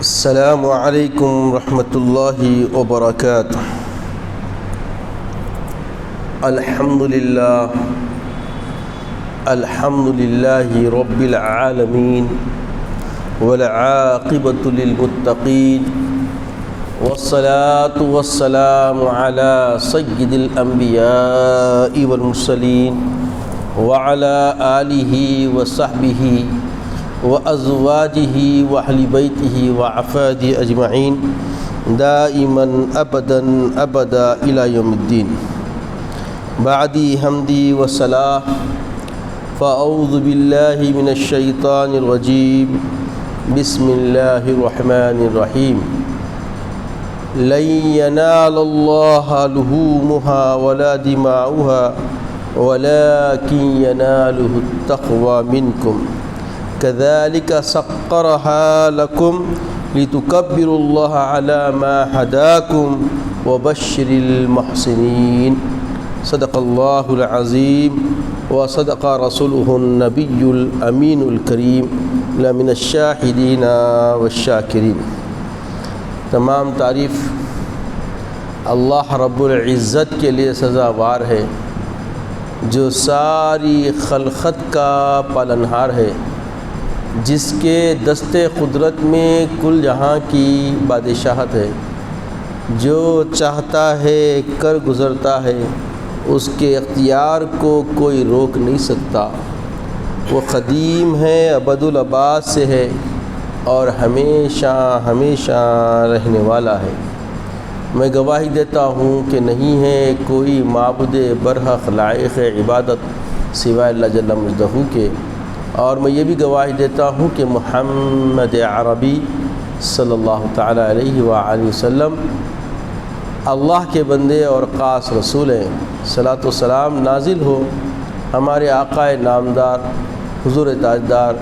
السلام علیکم ورحمۃ اللہ وبرکاتہ۔ الحمد للہ رب العالمین والعاقبۃ للمتقین والصلاة والسلام علی سید الانبیاء والمرسلین وعلی آلہ وصحبہ وازواجہ واہل بیتہ وعفادہ اجمعین دائما ابدا الی یوم الدین۔ بعدی حمدی وصلاۃ فاعوذ باللہ من الشیطان الرجیم بسم اللہ الرحمن الرحیم۔ لن ینال اللہ لحومها ولا دماؤها ولكن يناله التقوى منكم كذلك سخرها لكم لتكبروا الله على ما هداكم وبشر المحسنين۔ صدق الله العظيم وصدق رسوله النبي الأمين الكريم لمن الشاهدين والشاكرين۔ تمام تعریف اللہ رب العزت کے لیے سزاوار ہے جو ساری خلقت کا پالنہار ہے، جس کے دست قدرت میں کل جہاں کی بادشاہت ہے، جو چاہتا ہے کر گزرتا ہے، اس کے اختیار کو کوئی روک نہیں سکتا۔ وہ قدیم ہے، ابد الآباد سے ہے اور ہمیشہ ہمیشہ رہنے والا ہے۔ میں گواہی دیتا ہوں کہ نہیں ہے کوئی معبود برحق لائق عبادت سوائے اللہ جل مجدہ کے، اور میں یہ بھی گواہی دیتا ہوں کہ محمد عربی صلی اللہ تعالیٰ علیہ وآلہ وسلم اللہ کے بندے اور خاص رسول ہیں۔ صلاۃ و سلام نازل ہو ہمارے آقا نامدار حضور تاجدار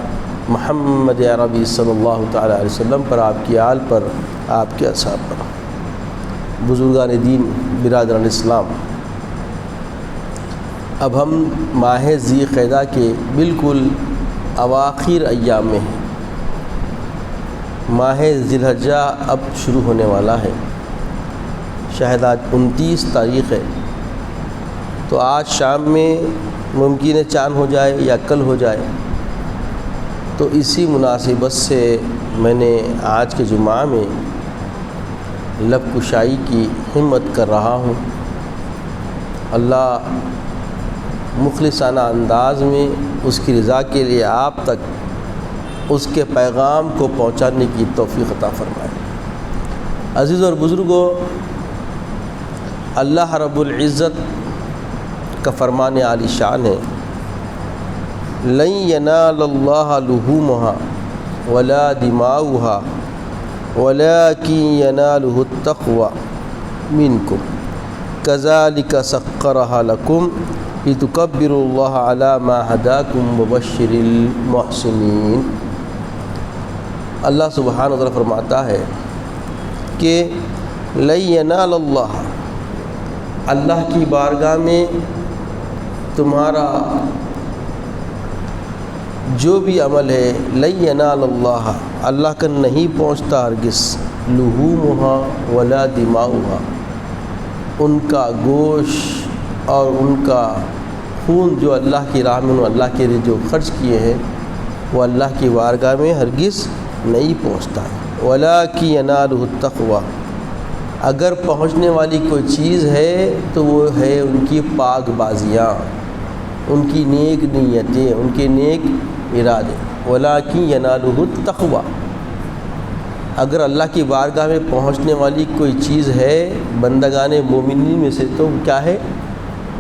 محمد عربی صلی اللہ تعالیٰ علیہ وسلم پر، آپ کی آل پر، آپ کے اصحاب پر۔ بزرگان دین، برادران اسلام، اب ہم ماہ ذی قعدہ کے بالکل اواخر ایام میں ہیں۔ ماہ ذی الحجہ اب شروع ہونے والا ہے۔ شاید آج 29 تاریخ ہے، تو آج شام میں ممکن ہے چاند ہو جائے یا کل ہو جائے، تو اسی مناسبت سے میں نے آج کے جمعہ میں لب کشائی کی ہمت کر رہا ہوں۔ اللہ مخلصانہ انداز میں اس کی رضا کے لیے آپ تک اس کے پیغام کو پہنچانے کی توفیق عطا فرمائے۔ عزیز اور بزرگوں، اللہ رب العزت کا فرمان عالی شان ہے، لن ینال اللہ لحومها ولا دماؤها ولكن يناله التقوى منكم كذلك سخرها لكم لتكبروا الله على ما هداكم وبشر المحسنين۔ اللہ سبحانہ وتعالی فرماتا ہے کہ لن ینال اللہ، اللہ کی بارگاہ میں تمہارا جو بھی عمل ہے، لن ینال اللہ، اللہ کا نہیں پہنچتا ہرگز، لحومها ولا دماؤها، ان کا گوشت اور ان کا خون جو اللہ کی راہ میں اللہ کے لیے جو خرچ کیے ہیں، وہ اللہ کی بارگاہ میں ہرگز نہیں پہنچتا۔ وَلَٰكِن يَنَالُهُ التَّقْوَىٰ، اگر پہنچنے والی کوئی چیز ہے تو وہ ہے ان کی پاک بازیاں، ان کی نیک نیتیں، ان کے نیک ارادے۔ وَلَٰكِن يَنَالُهُ التَّقْوَىٰ، اگر اللہ کی بارگاہ میں پہنچنے والی کوئی چیز ہے بندگان مومنین میں سے، تو کیا ہے؟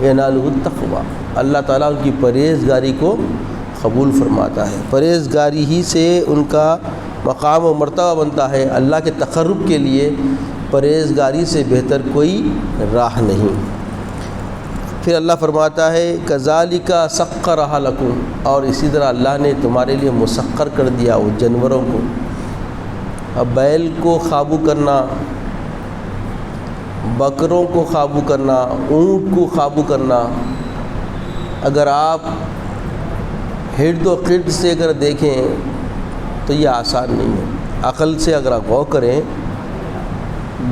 ینالہ التقویٰ، اللہ تعالیٰ ان کی پرہیزگاری کو قبول فرماتا ہے۔ پرہیزگاری ہی سے ان کا مقام و مرتبہ بنتا ہے۔ اللہ کے تقرب کے لیے پرہیزگاری سے بہتر کوئی راہ نہیں۔ پھر اللہ فرماتا ہے کذالک سخرھا لکم، اور اسی طرح اللہ نے تمہارے لیے مسخر کر دیا وہ جانوروں کو۔ اب بیل کو قابو کرنا، بکروں کو قابو کرنا، اونٹ کو قابو کرنا، اگر آپ ہرد و قرد سے اگر دیکھیں تو یہ آسان نہیں ہے۔ عقل سے اگر آپ غور کریں،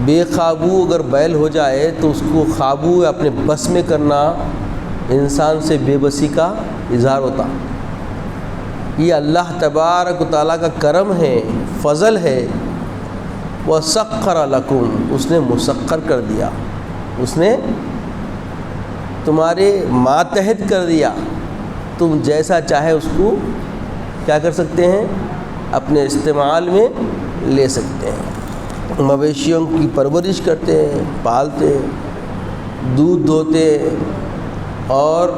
بے قابو اگر بیل ہو جائے تو اس کو قابو اپنے بس میں کرنا انسان سے بے بسی کا اظہار ہوتا۔ یہ اللہ تبارک و تعالیٰ کا کرم ہے، فضل ہے۔ وَسَخَّرَ لَكُمْ، اس نے مسخر کر دیا، اس نے تمہارے ماتحت کر دیا، تم جیسا چاہے اس کو کیا کر سکتے ہیں، اپنے استعمال میں لے سکتے ہیں۔ مویشیوں کی پرورش کرتے ہیں، پالتے ہیں، دودھ دوہتے ہیں، اور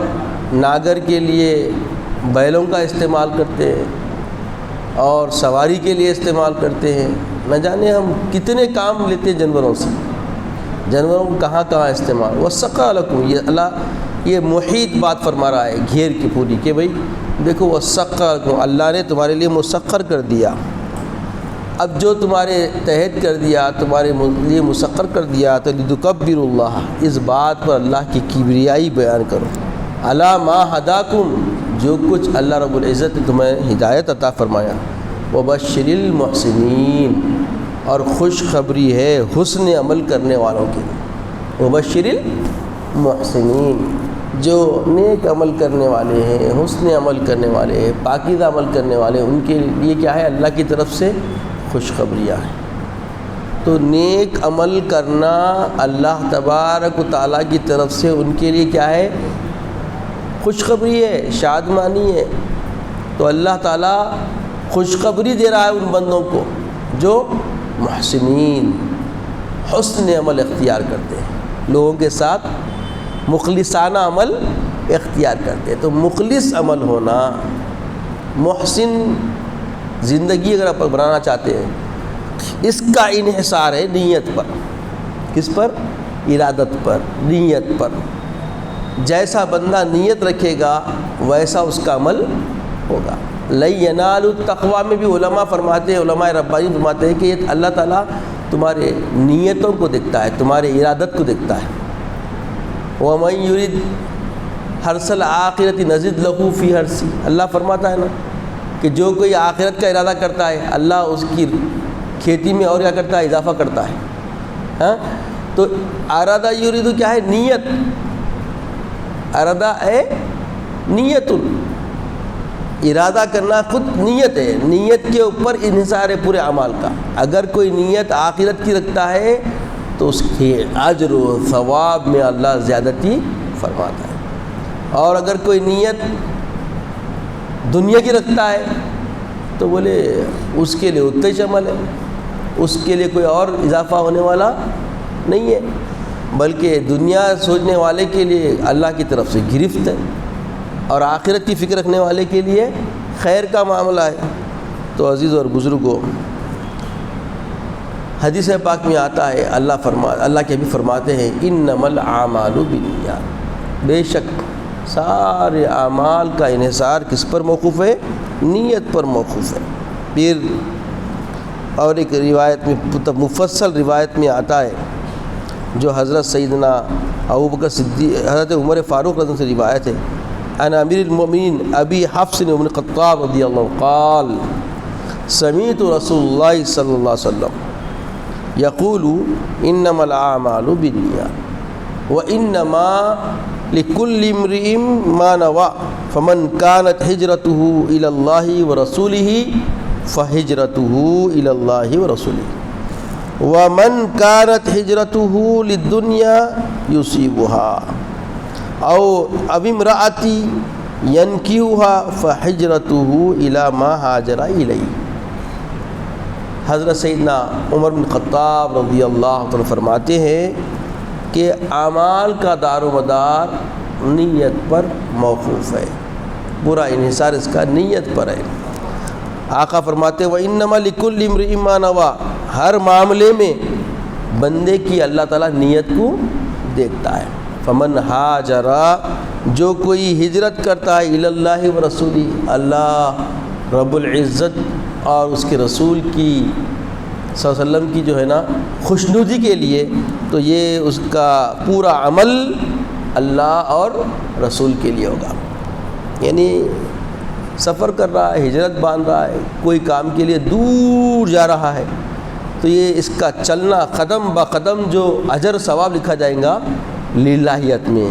ناگر کے لیے بیلوں کا استعمال کرتے ہیں، اور سواری کے لیے استعمال کرتے ہیں۔ نہ جانے ہم کتنے کام لیتے ہیں جانوروں سے، جانوروں کو کہاں کہاں استعمال۔ وَسَخَّرَ لَكُمْ، یہ اللہ یہ محیط بات فرما رہا ہے گھیر کی پوری، کہ بھئی دیکھو وَسَخَّرَ لَكُمْ، اللہ نے تمہارے لیے مسخر کر دیا۔ اب جو تمہارے تحت کر دیا، تمہارے لیے مسخر کر دیا، تو لِتُكَبِّرُوا اللَّهَ، اس بات پر اللہ کی کبریائی بیان کرو۔ عَلَىٰ مَا هَدَاكُمْ، جو کچھ اللہ رب العزت نے تمہیں ہدایت عطا فرمایا۔ وَبَشِّرِ الْمُحْسِنِينَ، اور خوشخبری ہے حسن عمل کرنے والوں کے لیے۔ وَبَشِّرِ الْمُحْسِنِينَ، جو نیک عمل کرنے والے ہیں، حسن عمل کرنے والے ہیں، پاکیزہ عمل کرنے والے، ان کے لیے کیا ہے، اللہ کی طرف سے خوشخبریاں ہیں۔ تو نیک عمل کرنا اللہ تبارک و تعالیٰ کی طرف سے ان کے لیے کیا ہے، خوشخبری ہے، شادمانی ہے۔ تو اللہ تعالیٰ خوشخبری دے رہا ہے ان بندوں کو جو محسنین، حسن عمل اختیار کرتے ہیں، لوگوں کے ساتھ مخلصانہ عمل اختیار کرتے ہیں۔ تو مخلص عمل ہونا، محسن زندگی اگر آپ بنانا چاہتے ہیں، اس کا انحصار ہے نیت پر۔ کس پر؟ ارادت پر، نیت پر۔ جیسا بندہ نیت رکھے گا ویسا اس کا عمل ہوگا۔ لَن يَنَالُوا التَّقْوَىٰ میں بھی علماء فرماتے ہیں، علماء ربانی فرماتے ہیں کہ یہ اللہ تعالیٰ تمہارے نیتوں کو دیکھتا ہے، تمہارے ارادت کو دیکھتا ہے۔ وَمَن يُرِدْ حَرْثَ الْآخِرَةِ نَزِدْ لَهُ فِي حَرْثِهِ، اللہ فرماتا ہے نا کہ جو کوئی آخرت کا ارادہ کرتا ہے اللہ اس کی کھیتی میں اور کیا کرتا ہے، اضافہ کرتا ہے۔ ہاں، تو ارادہ یرید کیا ہے، نیت۔ ارادہ ہے نیت، ارادہ کرنا خود نیت ہے، نیت کے اوپر انحصار ہے پورے اعمال کا۔ اگر کوئی نیت آخرت کی رکھتا ہے تو اس کے اجر و ثواب میں اللہ زیادتی فرماتا ہے، اور اگر کوئی نیت دنیا کی رکھتا ہے تو بولے اس کے لیے اتنا ہی عمل ہے، اس کے لیے کوئی اور اضافہ ہونے والا نہیں ہے، بلکہ دنیا سوچنے والے کے لیے اللہ کی طرف سے گرفت ہے، اور آخرت کی فکر رکھنے والے کے لیے خیر کا معاملہ ہے۔ تو عزیز اور بزرگوں، حدیث پاک میں آتا ہے، اللہ کے بھی فرماتے ہیں انما الاعمال بالنیات، بے شک سارے اعمال کا انحصار کس پر موقوف ہے، نیت پر موقوف ہے۔ پھر اور ایک روایت میں مفصل روایت میں آتا ہے جو حضرت سیدنا ابوبکر صدیق، حضرت عمر فاروق رضی اللہ عنہ سے روایت ہے، عن امیر المؤمنین ابی حفص بن الخطاب رضی اللہ عنہ قال سمعت رسول اللہ صلی اللہ علیہ وسلم یقول انما الاعمال بالنیات وانما لكل امرئ ما نوى فمن كانت هجرته الى الله ورسوله فهجرته الى الله ورسوله ومن كانت هجرته للدنيا يصيبها او امرأة ينكحها فهجرته الى ما هاجر اليه۔ حضرت سیدنا عمر بن خطاب رضی اللہ عنہ فرماتے ہیں کہ اعمال کا دار و مدار نیت پر موقوف ہے، پورا انحصار اس کا نیت پر ہے۔ آقا فرماتے ہیں وَإِنَّمَا لِكُلِّ امْرِئٍ مَّا نَوَىٰ، ہر معاملے میں بندے کی اللہ تعالیٰ نیت کو دیکھتا ہے۔ فمن ہاجر، جو کوئی ہجرت کرتا ہے الی اللہ و رسولی، اللہ رب العزت اور اس کے رسول کی صلی اللہ علیہ وسلم کی جو ہے نا خوشنودی کے لیے، تو یہ اس کا پورا عمل اللہ اور رسول کے لیے ہوگا۔ یعنی سفر کر رہا ہے، ہجرت باندھ رہا ہے، کوئی کام کے لیے دور جا رہا ہے، تو یہ اس کا چلنا قدم با قدم جو اجر ثواب لکھا جائے گا للہیت میں،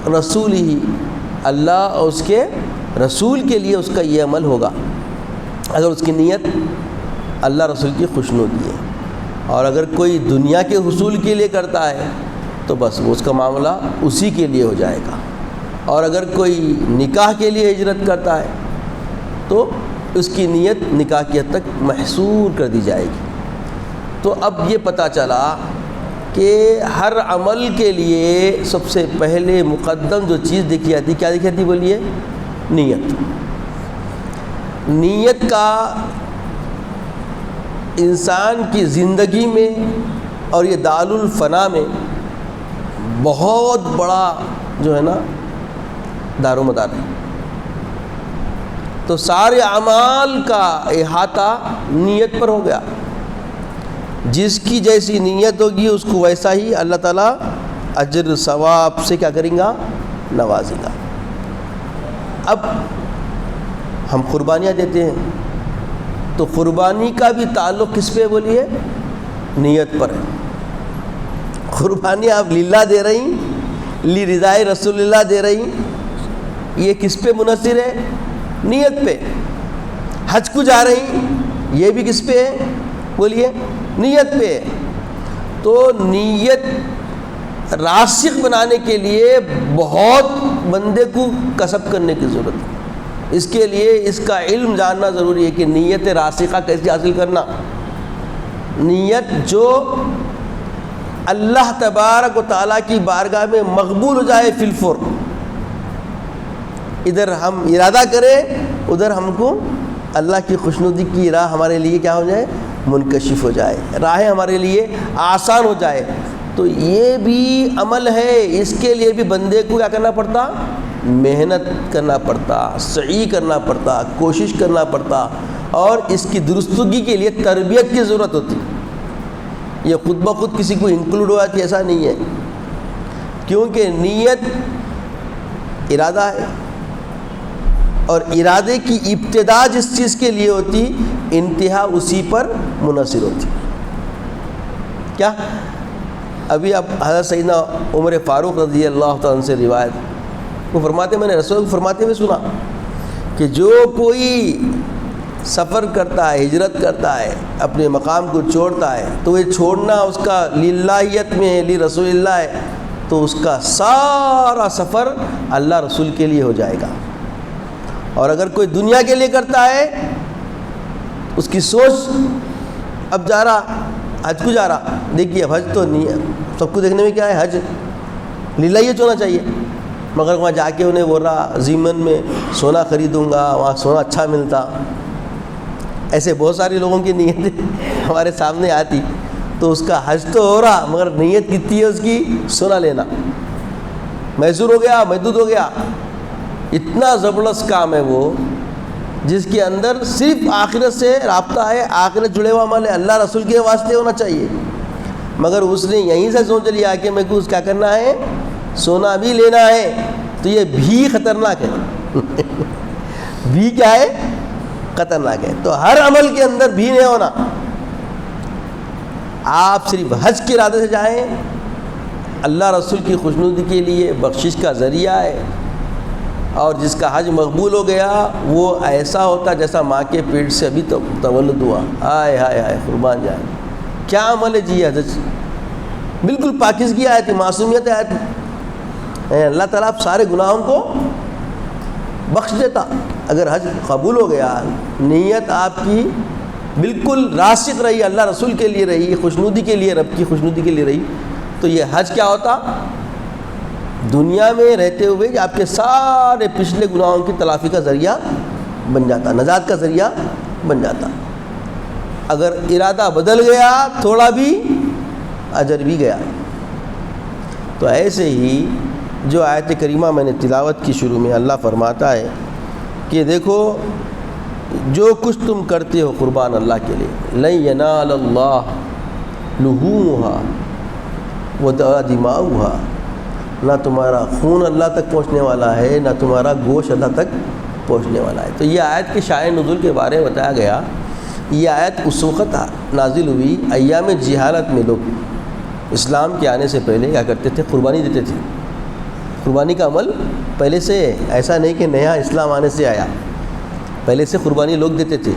رسول ہی، اللہ اور اس کے رسول کے لیے اس کا یہ عمل ہوگا اگر اس کی نیت اللہ رسول کی خوشنودی ہے۔ اور اگر کوئی دنیا کے حصول کے لیے کرتا ہے تو بس وہ اس کا معاملہ اسی کے لیے ہو جائے گا، اور اگر کوئی نکاح کے لیے ہجرت کرتا ہے تو اس کی نیت نکاح کی حد تک محصور کر دی جائے گی۔ تو اب یہ پتہ چلا کہ ہر عمل کے لیے سب سے پہلے مقدم جو چیز دیکھی جاتی، کیا دیکھی جاتی بولیے؟ نیت۔ نیت کا انسان کی زندگی میں اور یہ دار الفنا میں بہت بڑا جو ہے نا دار و مدار ہے۔ تو سارے اعمال کا احاطہ نیت پر ہو گیا، جس کی جیسی نیت ہوگی اس کو ویسا ہی اللہ تعالیٰ اجر ثواب سے کیا کریں گا؟ نوازے گا۔ اب ہم قربانیاں دیتے ہیں تو قربانی کا بھی تعلق کس پہ بولیے؟ نیت پر ہے۔ قربانی آپ للہ دے رہی، لرضائے رسول اللہ دے رہی، یہ کس پہ منحصر ہے؟ نیت پہ۔ حج کو جا رہی، یہ بھی کس پہ ہے بولیے؟ نیت پہ۔ تو نیت راسخ بنانے کے لیے بہت بندے کو کسب کرنے کی ضرورت ہے۔ اس کے لیے اس کا علم جاننا ضروری ہے کہ نیت راسخہ کیسے حاصل کرنا۔ نیت جو اللہ تبارک و تعالیٰ کی بارگاہ میں مقبول ہو جائے فی الفور، ادھر ہم ارادہ کریں، ادھر ہم کو اللہ کی خوشنودی کی راہ ہمارے لیے کیا ہو جائے؟ منکشف ہو جائے، راہیں ہمارے لیے آسان ہو جائے۔ تو یہ بھی عمل ہے، اس کے لیے بھی بندے کو کیا کرنا پڑتا؟ محنت کرنا پڑتا، سعی کرنا پڑتا، کوشش کرنا پڑتا، اور اس کی درستگی کے لیے تربیت کی ضرورت ہوتی۔ یہ خود بخود کسی کو انکلوڈ ہوا کہ ایسا نہیں ہے، کیونکہ نیت ارادہ ہے، اور ارادے کی ابتدا جس چیز کے لیے ہوتی انتہا اسی پر منحصر ہوتی۔ کیا ابھی اب حضرت سیدنا عمر فاروق رضی اللہ تعالیٰ عنہ سے روایت، وہ فرماتے، میں نے رسول کو فرماتے ہوئے سنا کہ جو کوئی سفر کرتا ہے، ہجرت کرتا ہے، اپنے مقام کو چھوڑتا ہے، تو یہ چھوڑنا اس کا للہیت میں ہے، رسول اللہ ہے، تو اس کا سارا سفر اللہ رسول کے لیے ہو جائے گا۔ اور اگر کوئی دنیا کے لیے کرتا ہے، اس کی سوچ اب جا رہا حج کو جا رہا، دیکھیے حج تو نہیں ہے، سب کو دیکھنے میں کیا ہے؟ حج للہیت ہونا چاہیے، مگر وہاں جا کے انہیں بول رہا زیمن میں سونا خریدوں گا، وہاں سونا اچھا ملتا۔ ایسے بہت سارے لوگوں کی نیتیں ہمارے سامنے آتی، تو اس کا حج تو ہو رہا مگر نیت کتنی ہے اس کی؟ سونا لینا، محصور ہو گیا، محدود ہو گیا۔ اتنا زبردست کام ہے وہ، جس کے اندر صرف آخرت سے رابطہ ہے، آخرت جڑے ہوا عمل ہے، اللہ رسول کے واسطے ہونا چاہیے، مگر اس نے یہیں سے سوچ لیا کہ میرے کو کیا کرنا ہے؟ سونا بھی لینا ہے۔ تو یہ بھی خطرناک ہے بھی کیا ہے؟ خطرناک ہے۔ تو ہر عمل کے اندر بھی نہیں ہونا، آپ صرف حج کے ارادے سے جائیں، اللہ رسول کی خوشنودی کے لیے بخشش کا ذریعہ ہے، اور جس کا حج مقبول ہو گیا وہ ایسا ہوتا جیسا ماں کے پیٹ سے ابھی تولد ہوا۔ ہائے ہائے ہائے، قربان جائے، کیا عمل ہے جی حج! بالکل پاکیزگی آئی تھی، معصومیت آئی تھی، اللہ تعالیٰ آپ سارے گناہوں کو بخش دیتا اگر حج قبول ہو گیا، نیت آپ کی بالکل راسخ رہی، اللہ رسول کے لیے رہی، خوشنودی کے لیے، رب کی خوشنودی کے لیے رہی، تو یہ حج کیا ہوتا؟ دنیا میں رہتے ہوئے آپ کے سارے پچھلے گناہوں کی تلافی کا ذریعہ بن جاتا، نجات کا ذریعہ بن جاتا۔ اگر ارادہ بدل گیا تھوڑا بھی اجر بھی گیا۔ تو ایسے ہی جو آیت کریمہ میں نے تلاوت کی شروع میں، اللہ فرماتا ہے کہ دیکھو جو کچھ تم کرتے ہو قربان اللہ کے لیے، لن ینال اللہ لحومها ولا دماؤها، نہ تمہارا خون اللہ تک پہنچنے والا ہے، نہ تمہارا گوشت اللہ تک پہنچنے والا ہے۔ تو یہ آیت کے شائع نزول کے بارے میں بتایا گیا۔ یہ آیت اس وقت نازل ہوئی ایام جہالت میں لوگ اسلام کے آنے سے پہلے کیا کرتے تھے؟ قربانی دیتے تھے۔ قربانی کا عمل پہلے سے ایسا نہیں کہ نیا اسلام آنے سے آیا، پہلے سے قربانی لوگ دیتے تھے۔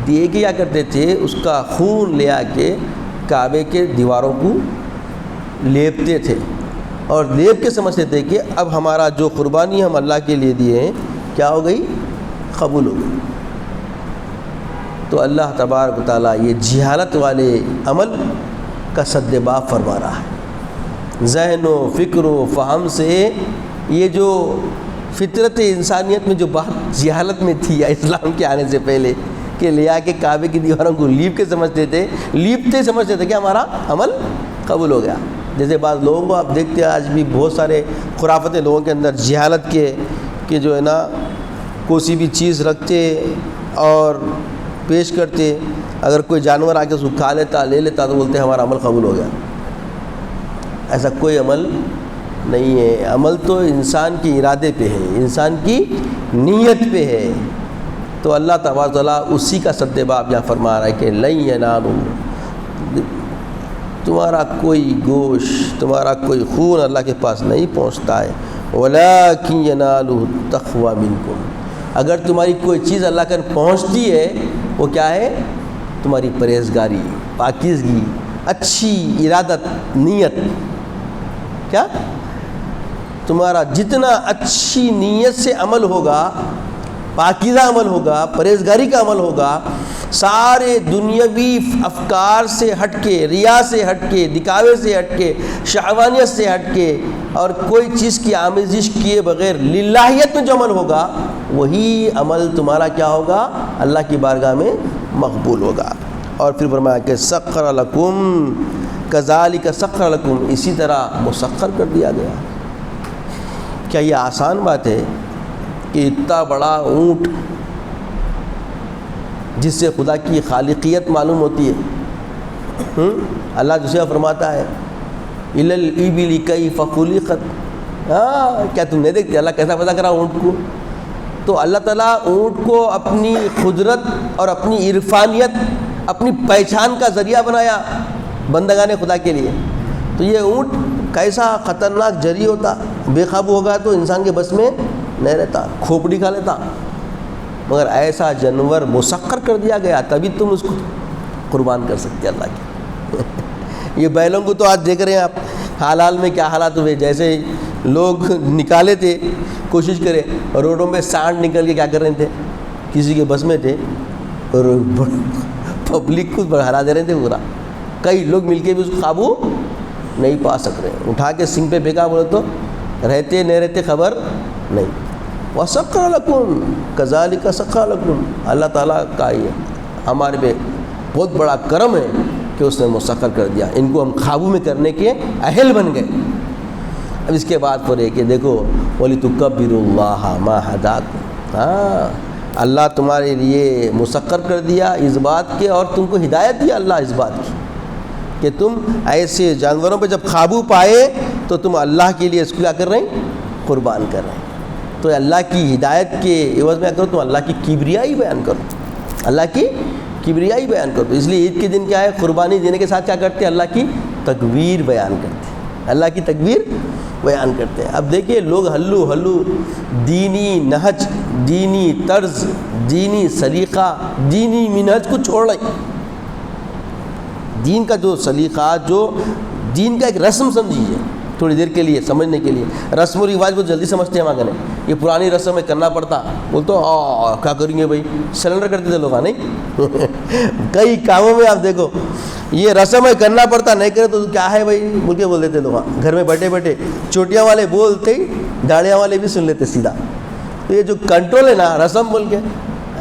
دے کے کیا کرتے تھے؟ اس کا خون لے آ کے کعبے کے دیواروں کو لیپتے تھے، اور لیپ کے سمجھتے تھے کہ اب ہمارا جو قربانی ہم اللہ کے لیے دیے ہیں کیا ہو گئی؟ قبول ہو گئی۔ تو اللہ تبارک و تعالیٰ یہ جہالت والے عمل کا سدباب فرما رہا ہے۔ ذہن و فکر و فہم سے یہ جو فطرت انسانیت میں جو بات جہالت میں تھی یا اسلام کے آنے سے پہلے کہ لے آ کے کعبے کی دیواروں کو لیپ کے سمجھتے تھے، لیپتے سمجھتے تھے کہ ہمارا عمل قبول ہو گیا۔ جیسے بعض لوگوں کو آپ دیکھتے ہیں آج بھی بہت سارے خرافتیں لوگوں کے اندر جہالت کے جو ہے نا کوئی بھی چیز رکھتے اور پیش کرتے، اگر کوئی جانور آ کے اس کو کھا لیتا لے لیتا تو بولتے ہیں ہمارا عمل قبول ہو گیا۔ ایسا کوئی عمل نہیں ہے۔ عمل تو انسان کے ارادے پہ ہے، انسان کی نیت پہ ہے۔ تو اللہ تبارک و تعالیٰ اسی کا سدباب یہاں فرما رہا ہے کہ لن ینالوا، تمہارا کوئی گوشت، تمہارا کوئی خون اللہ کے پاس نہیں پہنچتا ہے، ولکن ینالہ التقوی منکم، اگر تمہاری کوئی چیز اللہ کے پہنچتی ہے وہ کیا ہے؟ تمہاری پرہیزگاری، پاکیزگی، اچھی ارادت، نیت۔ کیا؟ تمہارا جتنا اچھی نیت سے عمل ہوگا، پاکیزہ عمل ہوگا، پرہیزگاری کا عمل ہوگا، سارے دنیاوی افکار سے ہٹ کے، ریا سے ہٹ کے، دکھاوے سے ہٹ کے، شہوانیت سے ہٹ کے، اور کوئی چیز کی آمیزش کیے بغیر للہیت میں جو عمل ہوگا وہی عمل تمہارا کیا ہوگا؟ اللہ کی بارگاہ میں مقبول ہوگا۔ اور پھر فرمایا کہ سخر لکم کذالک سخر لکم، اسی طرح مسخر کر دیا گیا۔ کیا یہ آسان بات ہے کہ اتنا بڑا اونٹ جس سے خدا کی خالقیت معلوم ہوتی ہے، اللہ جسے فرماتا ہے الی الابل کیف خلقت، کیا تم نہیں دیکھتے اللہ کیسا پیدا کرا اونٹ کو؟ تو اللہ تعالیٰ اونٹ کو اپنی قدرت اور اپنی عرفانیت، اپنی پہچان کا ذریعہ بنایا بندگان خدا کے لیے۔ تو یہ اونٹ کیسا خطرناک جری ہوتا، بے قابو ہوگا تو انسان کے بس میں نہیں رہتا، کھوپڑی کھا لیتا، مگر ایسا جانور مسخر کر دیا گیا تبھی تم اس کو قربان کر سکتے اللہ کے۔ یہ بیلوں کو تو آج دیکھ رہے ہیں آپ حال حال میں کیا حالات ہوئے، جیسے لوگ نکالے تھے، کوشش کرے روڈوں میں سانڈ نکل کے کیا کر رہے تھے، کسی کے بس میں تھے اور پبلک کو بڑھا دے رہے تھے پورا، کئی لوگ مل کے بھی اس کو قابو نہیں پا سک رہے، اٹھا کے سنگ پہ پھینکا بولے تو رہتے نہیں رہتے خبر نہیں۔ وَسَخَّرَ لَكُمْ كَذَلِكَ سَخَّرَ لَكُمْ، اللہ تعالیٰ کا یہ ہمارے پہ بہت بڑا کرم ہے کہ اس نے مسخر کر دیا، ان کو ہم قابو میں کرنے کے اہل بن گئے۔ اب اس کے بعد پھر ہے کہ دیکھو وَلِتُكَبِّرُوا اللَّهَ مَا هَدَاكُمْ، اللہ تمہارے لیے مسخر کر دیا اس بات کے، اور تم کو ہدایت دیا اللہ اس بات کی کہ تم ایسے جانوروں پہ جب قابو پائے تو تم اللہ کے لیے اس کو کیا کر رہے ہیں؟ قربان کر رہے ہیں۔ تو اللہ کی ہدایت کے عوض میں کرو تم اللہ کی کبریائی بیان کرو، اللہ کی کبریائی بیان کرو۔ اس لیے عید کے دن کیا ہے؟ قربانی دینے کے ساتھ کیا کرتے ہیں؟ اللہ کی تکبیر بیان کرتے ہیں، اللہ کی تکبیر بیان کرتے ہیں۔ اب دیکھیے لوگ ہلو دینی نہج، دینی طرز، دینی سلیقہ، دینی منہج کو چھوڑ رہے ہیں۔ دین کا جو سلیقہ، جو دین کا ایک رسم سمجھیے تھوڑی دیر کے لیے سمجھنے کے لیے، رسم و رواج بہت جلدی سمجھتے ہیں ہم آگے، یہ پرانی رسم میں کرنا پڑتا، بولتے کیا کریں گے بھائی، سرنڈر کرتے تھے لوگ، نہیں کئی کاموں میں آپ دیکھو یہ رسم ہے کرنا پڑتا، نہیں کرے تو کیا ہے بھائی بول کے بول دیتے لوگ، گھر میں بیٹھے بیٹھے چوٹیاں والے بولتے ہی داڑیاں والے بھی سن لیتے سیدھا۔ تو یہ جو کنٹرول ہے نا رسم بول کے،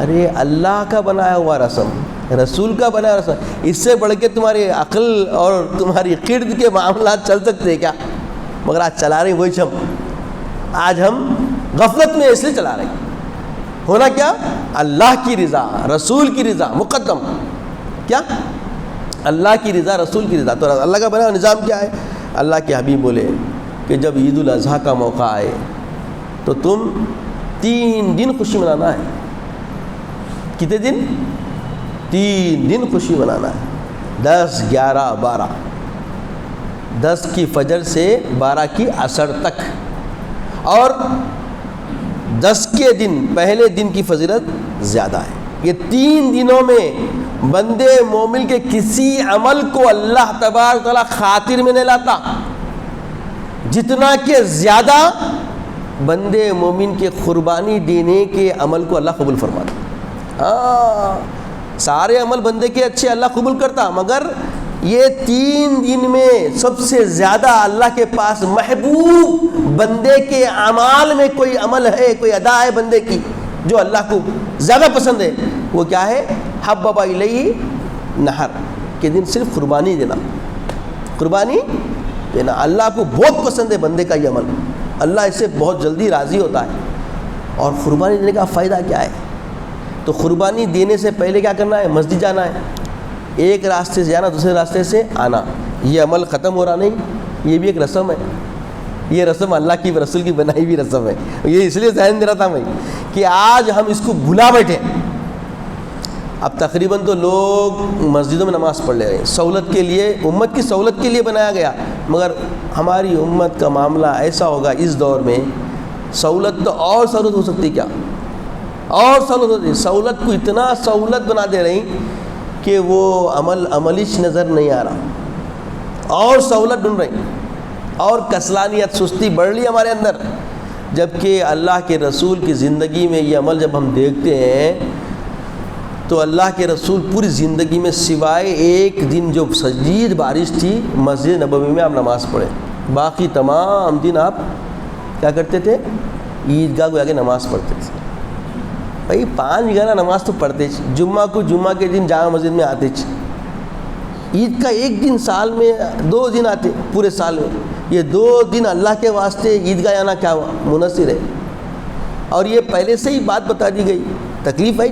ارے اللہ کا بنایا ہوا رسم، رسول کا بنایا رسم، اس سے بڑھ کے تمہاری عقل اور تمہاری قرد کے معاملات چل سکتے ہیں کیا؟ مگر آج چلا رہے ہیں وہی چم، آج ہم غفلت میں اس لیے چلا رہے ہیں۔ ہونا کیا؟ اللہ کی رضا، رسول کی رضا مقدم، کیا؟ اللہ کی رضا، رسول کی رضا۔ تو اللہ کا بنا نظام کیا ہے؟ اللہ کے حبیب بولے کہ جب عید الاضحیٰ کا موقع آئے تو تم 3 دن خوشی منانا ہے. کتنے دن؟ 3 دن خوشی منانا ہے. 10 11 12، 10 کی فجر سے 12 کی عصر تک، اور 10 کے دن پہلے دن کی فضیلت زیادہ ہے. یہ 3 دنوں میں بندے مومن کے کسی عمل کو اللہ تبارک تعالیٰ خاطر میں نہیں لاتا جتنا کہ زیادہ بندے مومن کے قربانی دینے کے عمل کو اللہ قبول فرماتا. سارے عمل بندے کے اچھے اللہ قبول کرتا، مگر یہ 3 دن میں سب سے زیادہ اللہ کے پاس محبوب بندے کے اعمال میں کوئی عمل ہے، کوئی ادا ہے بندے کی جو اللہ کو زیادہ پسند ہے. وہ کیا ہے؟ حبب الیہ نحر کے دن صرف قربانی دینا. قربانی دینا اللہ کو بہت پسند ہے بندے کا یہ عمل. اللہ اس سے بہت جلدی راضی ہوتا ہے. اور قربانی دینے کا فائدہ کیا ہے؟ تو قربانی دینے سے پہلے کیا کرنا ہے؟ مسجد جانا ہے. ایک راستے سے جانا، دوسرے راستے سے آنا. یہ عمل ختم ہو رہا نہیں، یہ بھی ایک رسم ہے. یہ رسم اللہ کی رسول کی بنائی ہوئی رسم ہے. یہ اس لیے ذہن دے رہا تھا میں کہ آج ہم اس کو بھلا بیٹھے. اب تقریباً تو لوگ مسجدوں میں نماز پڑھ لے رہے ہیں، سہولت کے لیے، امت کی سہولت کے لیے بنایا گیا. مگر ہماری امت کا معاملہ ایسا ہوگا اس دور میں، سہولت تو اور سہولت ہو سکتی کیا؟ اور سہولت ہوتی، سہولت کو اتنا سہولت بنا دے رہی کہ وہ عملیش نظر نہیں آ رہا، اور سہولت ڈھونڈ رہی، اور کسلانیت، سستی بڑھ لی ہمارے اندر. جبکہ اللہ کے رسول کی زندگی میں یہ عمل جب ہم دیکھتے ہیں تو اللہ کے رسول پوری زندگی میں سوائے ایک دن جو شدید بارش تھی مسجد نبوی میں آپ نماز پڑھے، باقی تمام دن آپ کیا کرتے تھے؟ عیدگاہ کو جا کے نماز پڑھتے تھے. بھائی 5 گھنٹہ نماز تو پڑھتے تھے. جمعہ کو جمعہ کے دن جامع مسجد میں آتے تھے. عید کا ایک دن سال میں 2 دن آتے پورے سال میں. یہ 2 دن اللہ کے واسطے عیدگاہ آنا کیا منحصر ہے. اور یہ پہلے سے ہی بات بتا دی گئی. تکلیف ہے